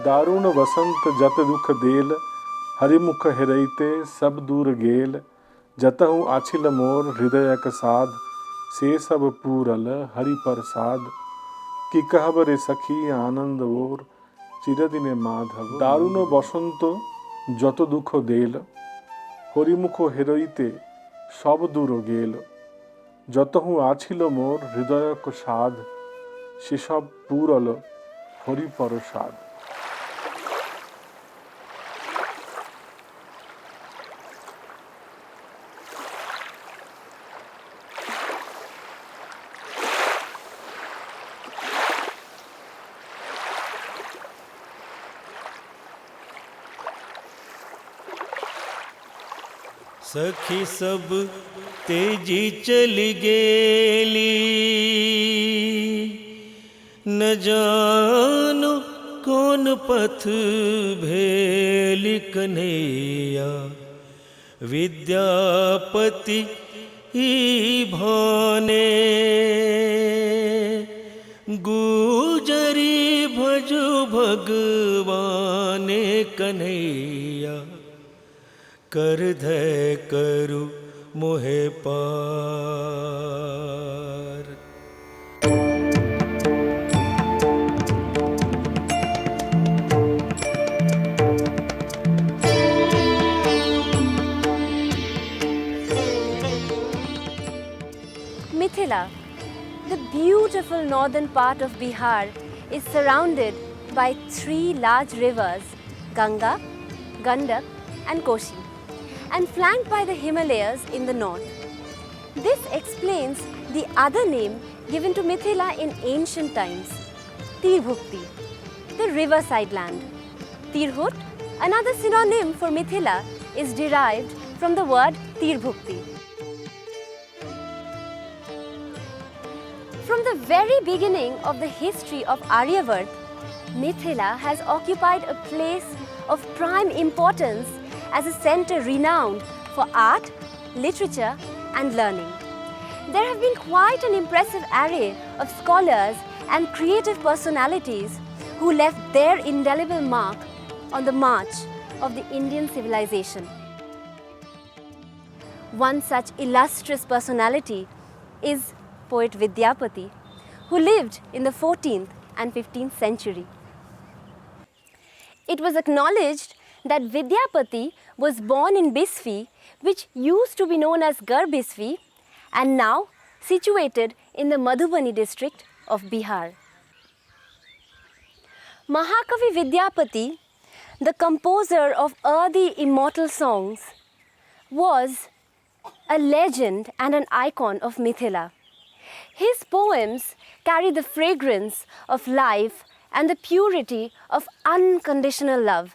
दारुण वसंत जत दुख देल, हरिमुख हेरैते सब दूर गेल। जतहु आछिल मोर हृदयक साध, से सब पूरल हरि प्रसाद। कि कहब रे सखी आनंद ओर, चिरदिने माधव। दारुण बसंत যত দুঃখ দেল, হরিমুখ হেরইতে সব দূর গেল। যতহু আছিল মোর হৃদয়ক সাধ, সেসব পূরল হরি প্রসাদ। सखी सब तेजी चली गेली, न जानो कौन पथ भेली कन्हैया। विद्यापति ही भाने, गुजरी भजु भगवाने कन्हैया। कर धय करु मोहे पार। Mithila, the beautiful northern part of Bihar, is surrounded by three large rivers, Ganga, Gandak and Koshi, and flanked by the Himalayas in the north. This explains the other name given to Mithila in ancient times, Tirbhukti, the riverside land. Tirhut, another synonym for Mithila, is derived from the word Tirbhukti. From the very beginning of the history of Aryavart, Mithila has occupied a place of prime importance as a center renowned for art, literature and learning. There have been quite an impressive array of scholars and creative personalities who left their indelible mark on the march of the Indian civilization. One such illustrious personality is poet Vidyapati, who lived in the 14th and 15th century. It was acknowledged that Vidyapati was born in Bisfi, which used to be known as Garbisfi, and now situated in the Madhubani district of Bihar. Mahakavi Vidyapati, the composer of earthy immortal songs, was a legend and an icon of Mithila. His poems carry the fragrance of life and the purity of unconditional love.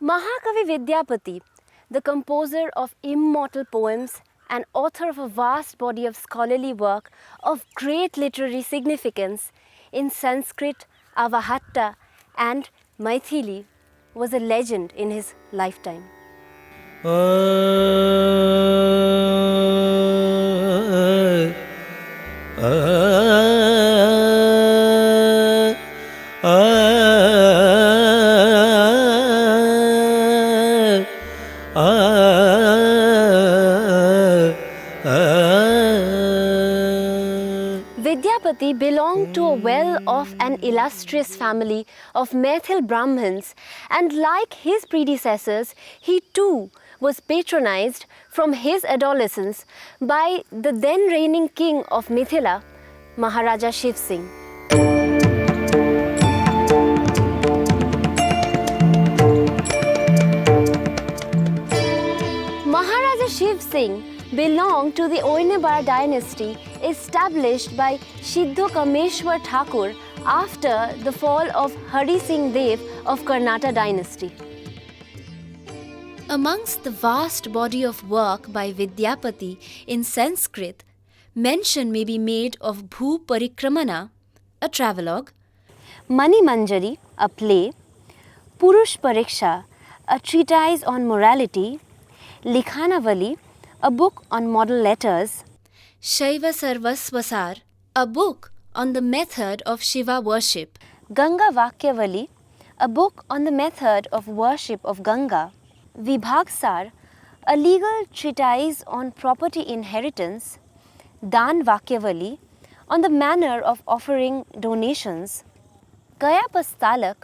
Mahakavi Vidyapati, the composer of immortal poems and author of a vast body of scholarly work of great literary significance in Sanskrit, Avahatta and Maithili, was a legend in his lifetime. Vidyapati belonged to a well-off and illustrious family of Maithil Brahmins, and like his predecessors, he too was patronized from his adolescence by the then reigning king of Mithila, Maharaja Shiv Singh. Maharaja Shiv Singh belonged to the Oinebar dynasty established by Siddho Kameshwar Thakur after the fall of Hari Singh Dev of Karnata dynasty. Amongst the vast body of work by Vidyapati in Sanskrit, mention may be made of Bhu Parikramana, a travelogue, Mani Manjari, a play, Purush Pariksha, a treatise on morality, Likhanavali, a book on model letters, Shaiva Sarvasvasar, a book on the method of Shiva worship, Ganga Vakyavali, a book on the method of worship of Ganga, Vibhagsar, a legal treatise on property inheritance, Dan Vakyavali, on the manner of offering donations, Gaya Pastalak,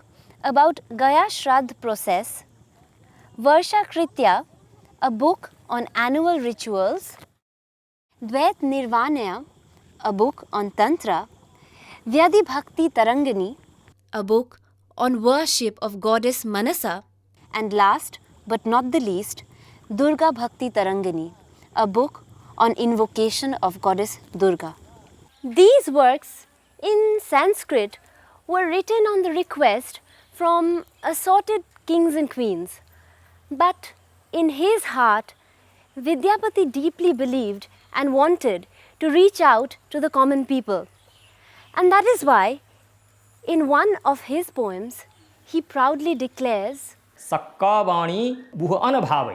about Gaya Shraddh process, Varsha Kritya, a book on annual rituals, Dvait Nirvanaya, a book on Tantra, Vyadi Bhakti Tarangani, a book on worship of goddess Manasa, and last but not the least, Durga Bhakti Tarangani, a book on invocation of goddess Durga. These works in Sanskrit were written on the request from assorted kings and queens. But in his heart, Vidyapati deeply believed and wanted to reach out to the common people. And that is why, in one of his poems, he proudly declares, सक्का वाणी बुह अन भावे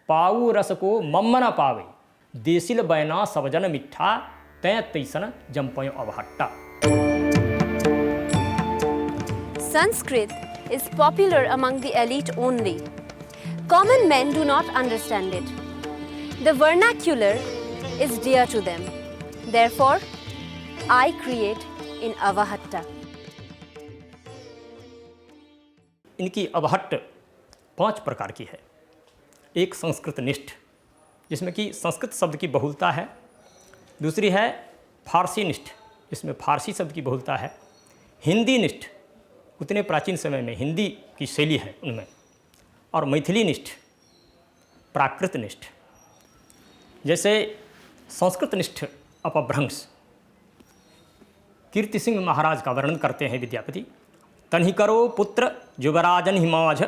पाऊ रस को मम्मन पावे देसिल बैना सबजन मिठा तै तैसन जंपय Avahatta. Sanskrit is popular among the elite only. Common men do not understand it. The vernacular is dear to them. Therefore, I create in Avahatta. इनकी अवहट्ट 5 प्रकार की है. एक संस्कृत निष्ठ, जिसमें कि संस्कृत शब्द की बहुलता है. दूसरी है फारसी निष्ठ, जिसमें फारसी शब्द की बहुलता है. हिंदी निष्ठ, उतने प्राचीन समय में हिंदी की शैली है उनमें. और मैथिली निष्ठ, प्राकृत निष्ठ. जैसे संस्कृत निष्ठ अपभ्रंश कीर्ति सिंह महाराज का वर्णन करते हैं विद्यापति. तन्हि करो पुत्र युवराजन हिमाज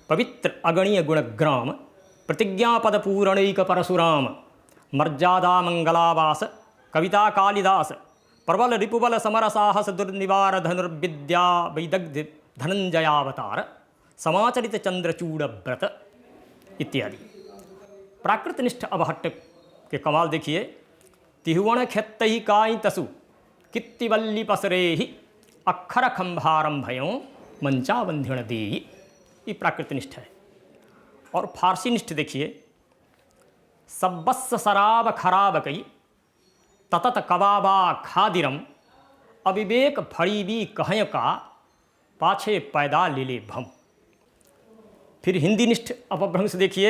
पवित्र अगणीय गुणग्राम प्रतिज्ञा पद पूरणैक परशुराम मर्यादा मंगलावास कविता कालिदास प्रबल रिपुबल समर साहस दुर्निवार धनुर्विद्या वैदग्ध धनंजयावतार समाचरित चंद्रचूड़ व्रत इत्यादि. प्राकृतनिष्ठ अवहट्ट के कमाल देखिए. तिहुवण खेत्तहि काई तसु कित्तिवल्ली पसरेहि अक्षर खंभारंभयों मंचाबंधिण देहि. ये प्राकृतनिष्ठ है. और फारसी निष्ठ देखिए. सब्बस्स शराब खराब कई ततत कबाबा खादिरम अविवेक फरीबी कहय का पाछे पैदा ले भम. फिर हिंदी निष्ठ अपभ्रंश देखिए.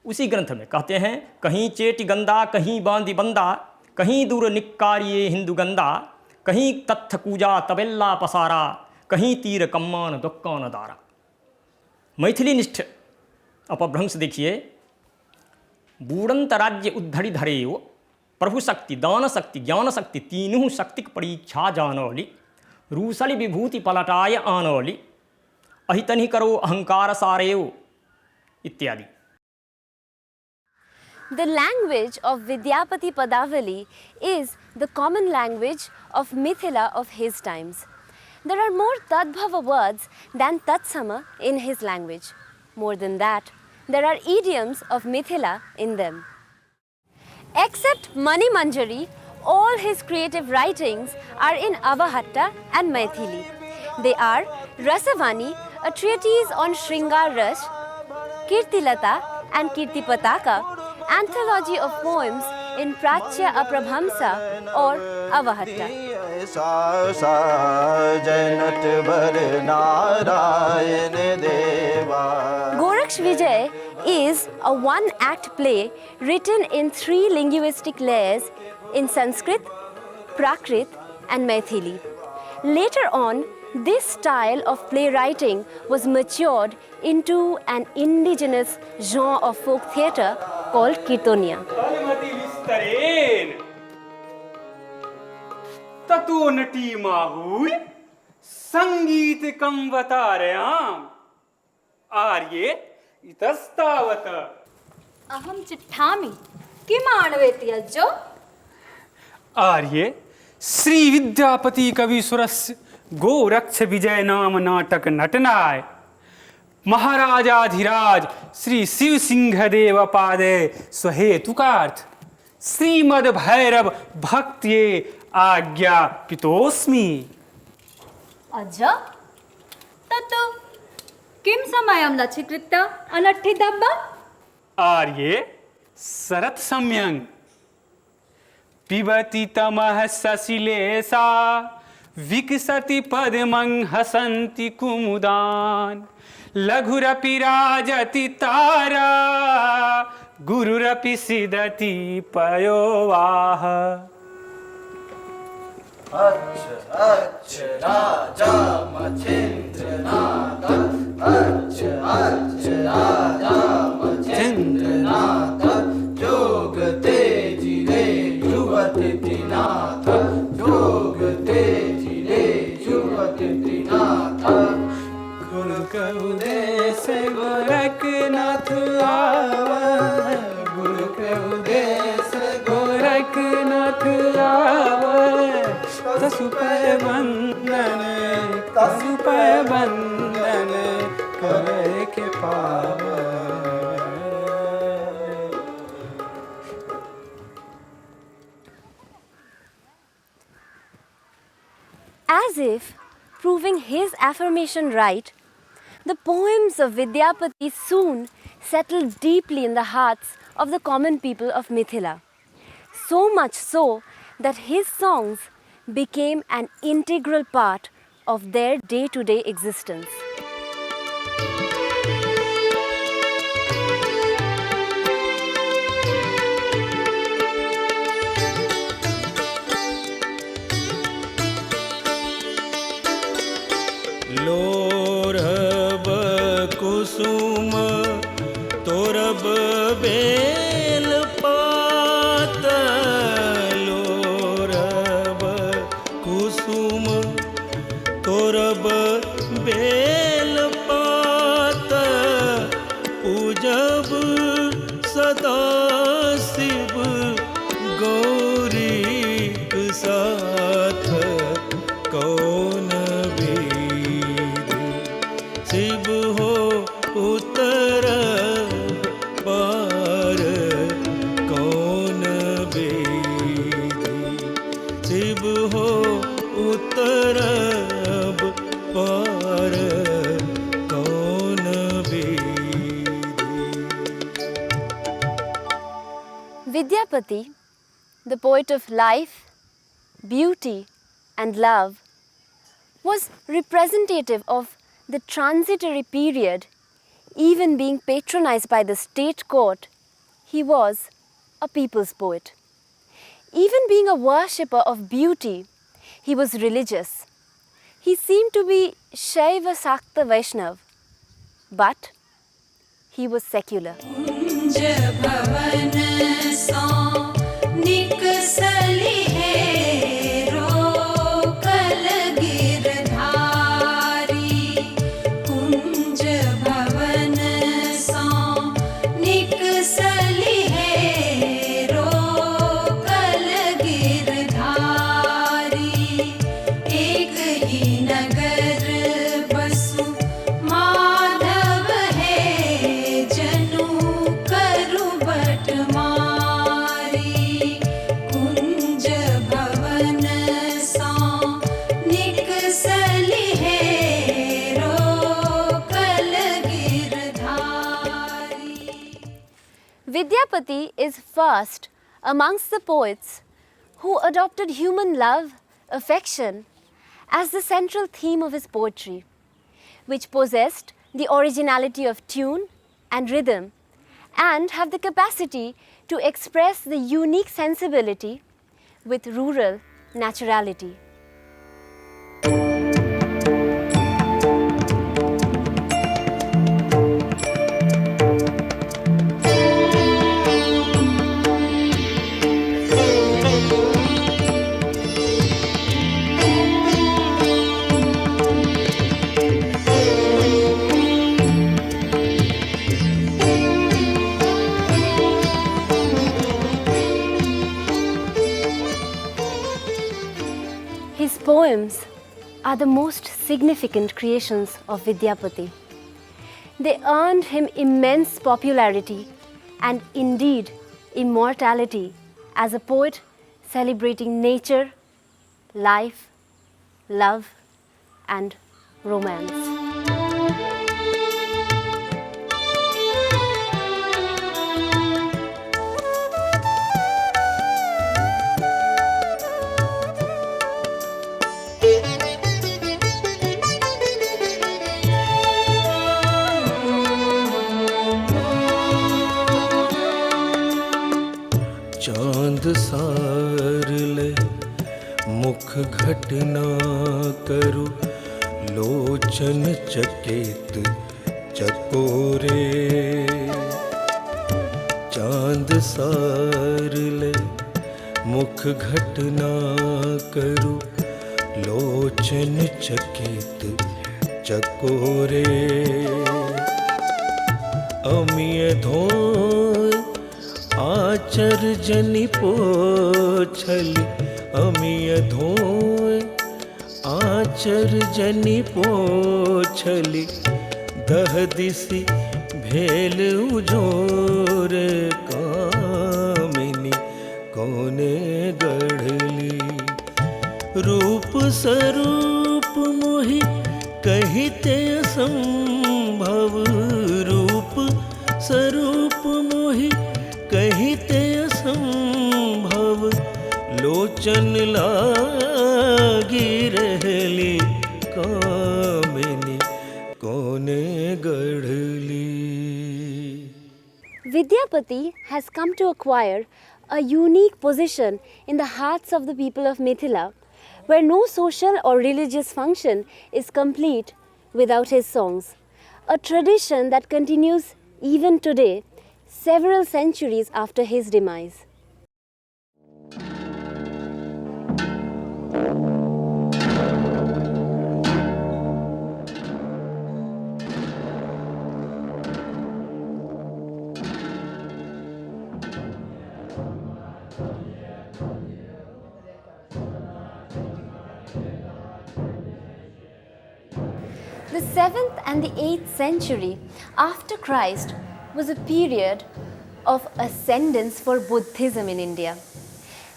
उसी ग्रंथ में कहते हैं, कहीं चेटी गंदा कहीं बांदी बंदा कहीं दूर निक्कारिये हिंदू गंदा कहीं तत्थ कूजा तबेल्ला पसारा कहीं तीर कम्मान दुक्कान दारा. मैथिली निष्ठ अपभ्रंश देखिए. बूढ़ंत राज्य उद्धरि धरेव प्रभु शक्ति दान शक्ति ज्ञान शक्ति तीनों शक्ति परीक्षा जानौली रूसली विभूति पलटाय आनौली अहितनि करो अहंकार सारेव इत्यादि. The language of Vidyapati Padavali is the common language of Mithila of his times. There are more Tadbhava words than Tatsama in his language. More than that, there are idioms of Mithila in them. Except Mani Manjari, all his creative writings are in Avahatta and Maithili. They are Rasavani, a treatise on Shringar Ras, Kirtilata and Kirtipataka, anthology of poems in Prachya Aprabhamsa or Avahatta. Goraksh Vijay is a one-act play written in 3 linguistic layers in Sanskrit, Prakrit and Maithili. Later on, this style of playwriting was matured into an indigenous genre of folk theatre called Kirtonia. ततो नटी माहुय संगीत कंवतारयाम आर्ये इतस्तावत. अहम चिट्ठामि किमाणवेति अज्जो. आर्ये श्री विद्यापति कवि सुरस्य गोरक्ष विजय नाम नाटक नटनाय महाराजाधिराज श्री शिव सिंह देव पादे स्वहेतुकार्थ श्रीमद भैरव भक्त्ये आज्ञापितोस्मि. अज तत् किं समयं लक्षिकृत्य अनट्ठितव्व? आर्ये शरत् सम्यङ् पिबति तमः सशिलेशा विकसति पद्मं हसन्ति कुमुदान् लघुरपि राजति तारा गुरुरपि सीदति पयोवाह। उदेश गोरखनाथ आवा गुरु के उदेश गोरखनाथ आवा कसुपय बंदन करे के पावा। As if proving his affirmation right, the poems of Vidyapati soon settled deeply in the hearts of the common people of Mithila. So much so that his songs became an integral part of their day-to-day existence. लोरब कुसुम तोरब बेल पात लोरब कुसुम तोरब बेल पात पूजब सदा शिव गौरी साथ कौन शिव हो उतर पार कौन बेदी शिव हो उतर पार कौन Bedi. Vidyapati, the poet of life, beauty and love, was representative of the transitory period. Even being patronized by the state court, he was a people's poet. Even being a worshipper of beauty, he was religious. He seemed to be Shaiva Sakta Vaishnav, but he was secular. Vidyapati is first amongst the poets who adopted human love, affection as the central theme of his poetry, which possessed the originality of tune and rhythm and have the capacity to express the unique sensibility with rural naturality. His poems are the most significant creations of Vidyapati. They earned him immense popularity and indeed immortality as a poet celebrating nature, life, love and romance. चांद सार ले मुख घटना करु, लोचन चकित चकोरे। चांद सार ले मुख घटना करु, लोचन चकित चकोरे। अमिय धोय आचर जनि पोछलि, अमिय धोय आचर जनि पोछलि। दह दिसि भेल उजोर, कामिनी कोने गढ़ली। रूप स्वरूप मोहि कहिते असंभव, रूप स्वरूप मोहि कहिते असंभव। लोचन लागी रहली, कामिनी कोने गढ़ली। Vidyapati has come to acquire a unique position in the hearts of the people of Mithila, where no social or religious function is complete without his songs. A tradition that continues even today, several centuries after his demise. The 7th and the 8th century after Christ was a period of ascendance for Buddhism in India.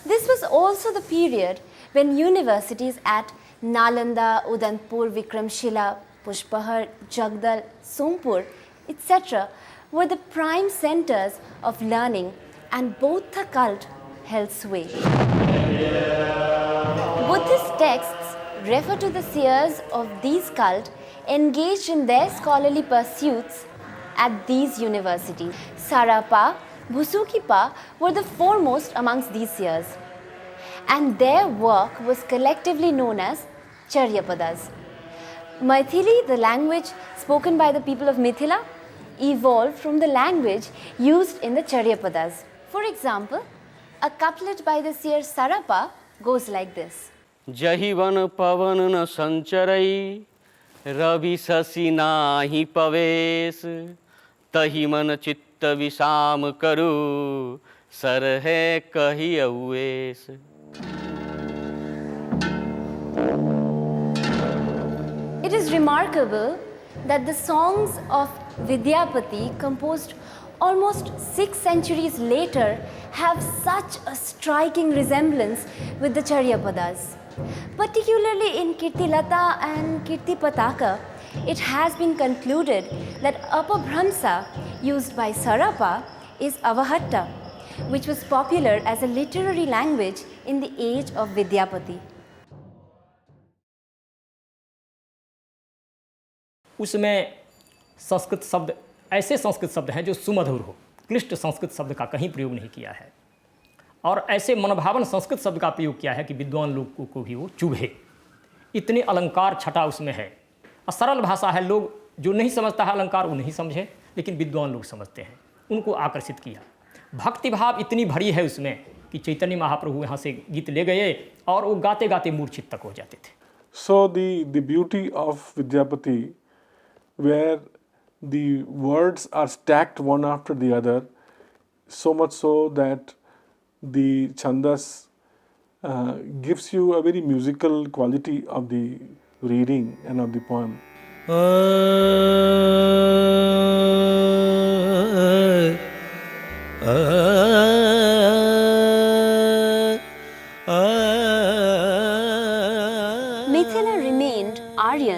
This was also the period when universities at Nalanda, Udanpur, Vikramshila, Pushpahar, Jagdal, Sompur, etc. were the prime centers of learning, and Bauddha cult held sway. Buddhist texts refer to the seers of these cults engaged in their scholarly pursuits at these universities. Sarapa, Bhusukipa were the foremost amongst these seers, and their work was collectively known as Charyapadas. Maithili, the language spoken by the people of Mithila, evolved from the language used in the Charyapadas. For example, a couplet by the seer Sarapa goes like this. जहि one पवन न संचरई, रवि शशि नाही पवेश। तहि मन चित्त विषाम करु, सरहे कहि Avesh. It is remarkable that the songs of Vidyapati, composed almost 6 centuries later, have such a striking resemblance with the Charyapadas. Particularly in Kirtilata and Kirtipataka, it has been concluded that Apabhramsa used by Sarapa is Avahatta, which was popular as a literary language in the age of Vidyapati. उसमें संस्कृत शब्द, ऐसे संस्कृत शब्द हैं जो सुमधुर हो, क्लिष्ट संस्कृत शब्द का कहीं प्रयोग नहीं किया है, और ऐसे मनभावन संस्कृत शब्द का प्रयोग किया है कि विद्वान लोग को भी वो चुभे। इतने अलंकार छटा उसमें है, और सरल भाषा है। लोग जो नहीं समझता है अलंकार वो नहीं समझे, लेकिन विद्वान लोग समझते हैं, उनको आकर्षित किया। भक्ति भाव इतनी भरी है उसमें कि चैतन्य महाप्रभु यहाँ से गीत ले गए और वो गाते गाते मूर्छित तक हो जाते थे। So the beauty of Vidyapati, where the words are stacked one after the other, so much so that the chandas gives you a very musical quality of the reading and of the poem. Mithila remained Aryan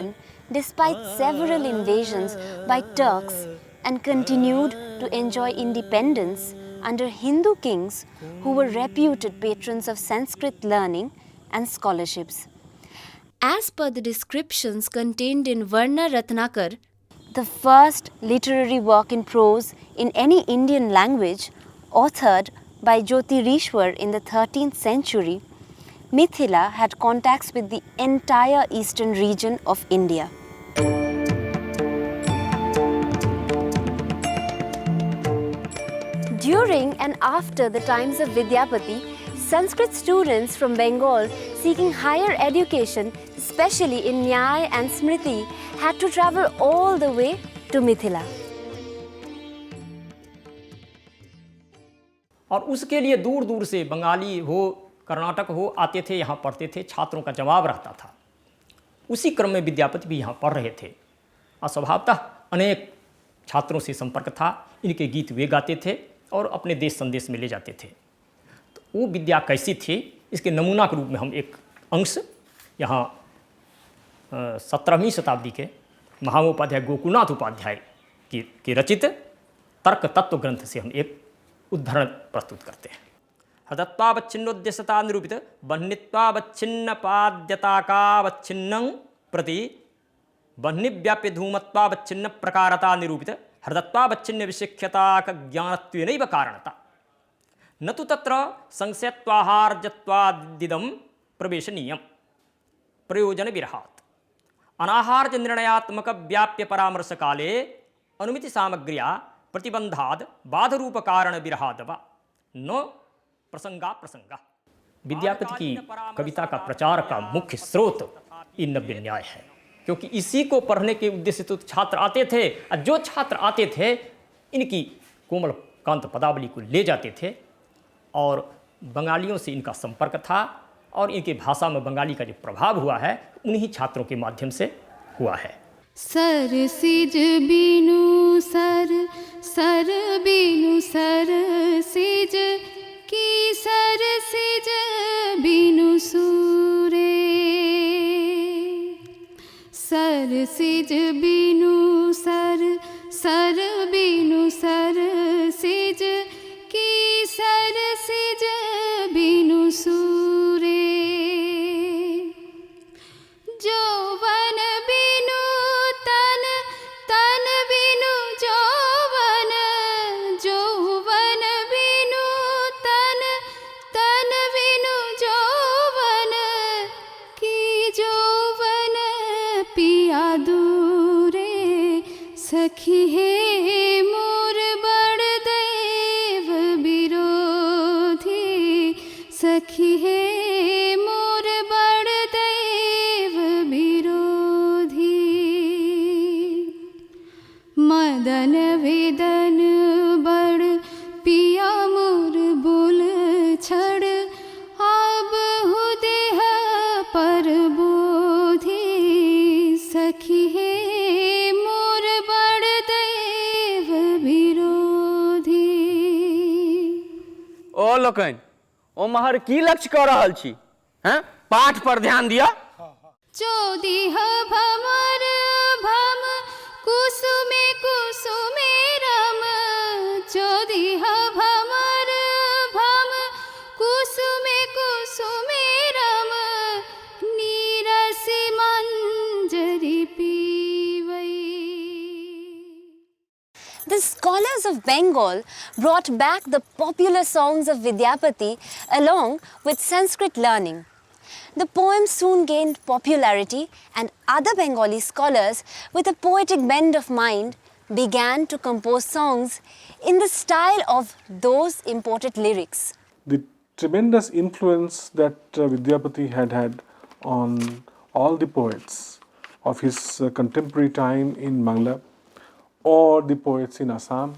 several invasions by Turks and continued to enjoy independence under Hindu kings who were reputed patrons of Sanskrit learning and scholarships. As per the descriptions contained in Varna Ratnakar, the first literary work in prose in any Indian language, authored by Jyotirishwar in the 13th century, Mithila had contacts with the entire eastern region of India. During and after the times of Vidyapati, Sanskrit students from Bengal seeking higher education, especially in Nyaya and Smriti, had to travel all the way to Mithila. और उसके लिए दूर दूर से बंगाली हो, कर्नाटक हो, आते थे, यहाँ पढ़ते थे, छात्रों का जवाब रहता था। उसी क्रम में विद्यापति भी यहाँ पढ़ रहे थे और स्वभावतः अनेक छात्रों से संपर्क था। इनके गीत वे गाते थे और अपने देश संदेश में ले जाते थे। तो वो विद्या कैसी थी, इसके नमूना के रूप में हम एक अंश यहाँ 17वीं शताब्दी के महामहोपाध्याय गोकुलनाथ उपाध्याय के रचित तर्क तत्व ग्रंथ से हम एक उद्धरण प्रस्तुत करते हैं। हदत्वावच्छिन्नोद्देश्यता निरूपित बह्नित्वावच्छिन्नपाद्यताकावच्छिन्नं प्रति बह्निव्याप्य धूमत्वावच्छिन्न प्रकारता निरूपित हृदत्वावच्छिन्न विशिख्यताक ज्ञानत्वेनैव कारणता न तु तत्र संशयत्वाहार्यत्वादिदं प्रवेशनीयं प्रयोजन विरहात् अनाहार्य निर्णयात्मक व्याप्य परामर्श काले अनुमिति सामग्र्या प्रतिबंधाद बाधरूप कारण विरहादवा न प्रसंगा प्रसंगा। विद्यापति की कविता का प्रचार का मुख्य स्रोत इन नव्य न्याय है, क्योंकि इसी को पढ़ने के उद्देश्य से तो छात्र आते थे और जो छात्र आते थे इनकी कोमल कांत पदावली को ले जाते थे और बंगालियों से इनका संपर्क था और इनके भाषा में बंगाली का जो प्रभाव हुआ है उन्हीं छात्रों के माध्यम से हुआ है। सर सिज बीनु सर सर बीनु सर सिज की सर सिज बीनु सूरे सर सिज बीनु सर सर बीनु सर सिज की सर सिज बीनु सूरे जौवन बीनु तन तन बीनु जौवन जौवन बीनु तन तन बीनु जौवन की जौवन पिया दूरे सखी है मोर बड़ देव विरोधी सखी है मोर बड़ देव विरोधी मदन वेदन बड़ पिया मोर बोल छड़ अब हु देह पर बोधी सखी है मोर बड़ देव विरोधी। ओ लोकन ओ महर की लक्ष्य कर रहल छी हैं? पाठ पर ध्यान दिया। चोदिह भमर भम कुसुमे कुसुमे रम चोदिह भमर भम कुसुमे कुसुमे रम नीरसि मंजरी पीवई। The scholars of Bengal brought back the popular songs of Vidyapati along with Sanskrit learning. The poem soon gained popularity and other Bengali scholars with a poetic bend of mind began to compose songs in the style of those imported lyrics. The tremendous influence that Vidyapati had on all the poets of his contemporary time in Bangla or the poets in Assam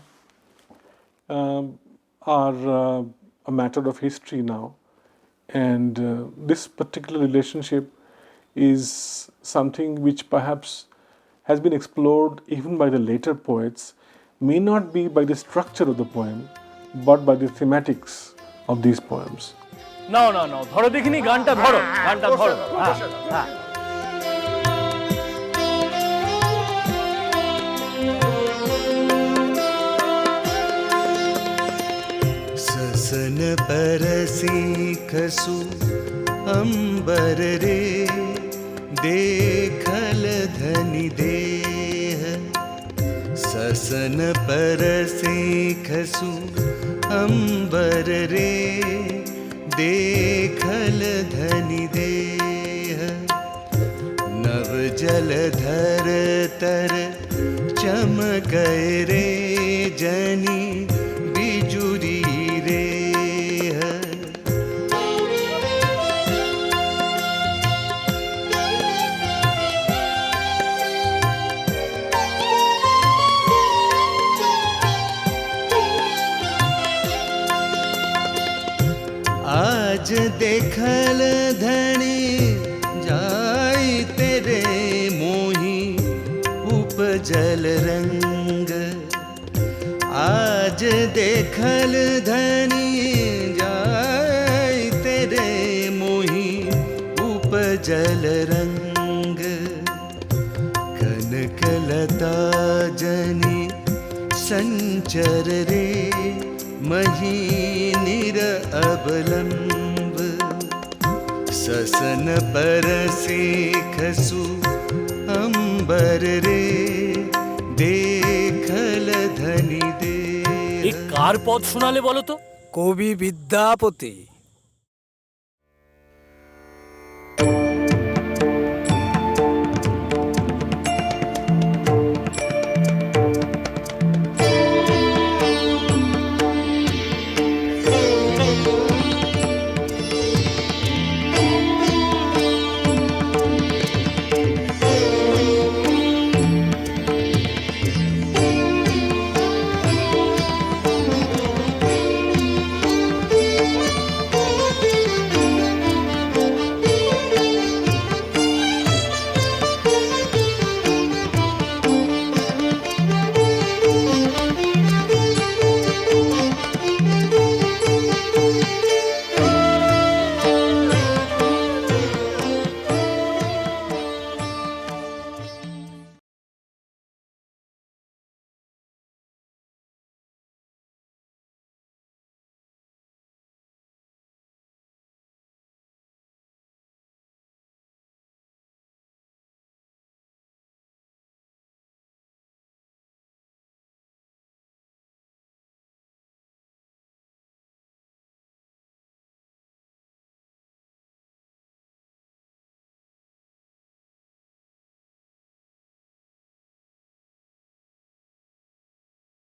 are a matter of history now. And this particular relationship is something which perhaps has been explored even by the later poets, may not be by the structure of the poem, but by the thematics of these poems. No, ধরো দেখিনি গানটা ধরো, গানটা ধরো। परसिखसु अंबर रे देखल धनि देह ससन परसिखसु अंबर रे देखल धनि देह नव जलधर तर चमकै रे जनि बिजुरी रे आज देखल धनी जाय तेरे मोही उपजल रंग आज देखल धनी जाय तेरे मोही उपजल रंग कनकलता जनी संचर रे मही निर अवलंब ससन परसिखसु अंबर रे देखल धनि दे। एक কার পদ শোনালে বলো তো? কবি বিদ্যাপতি।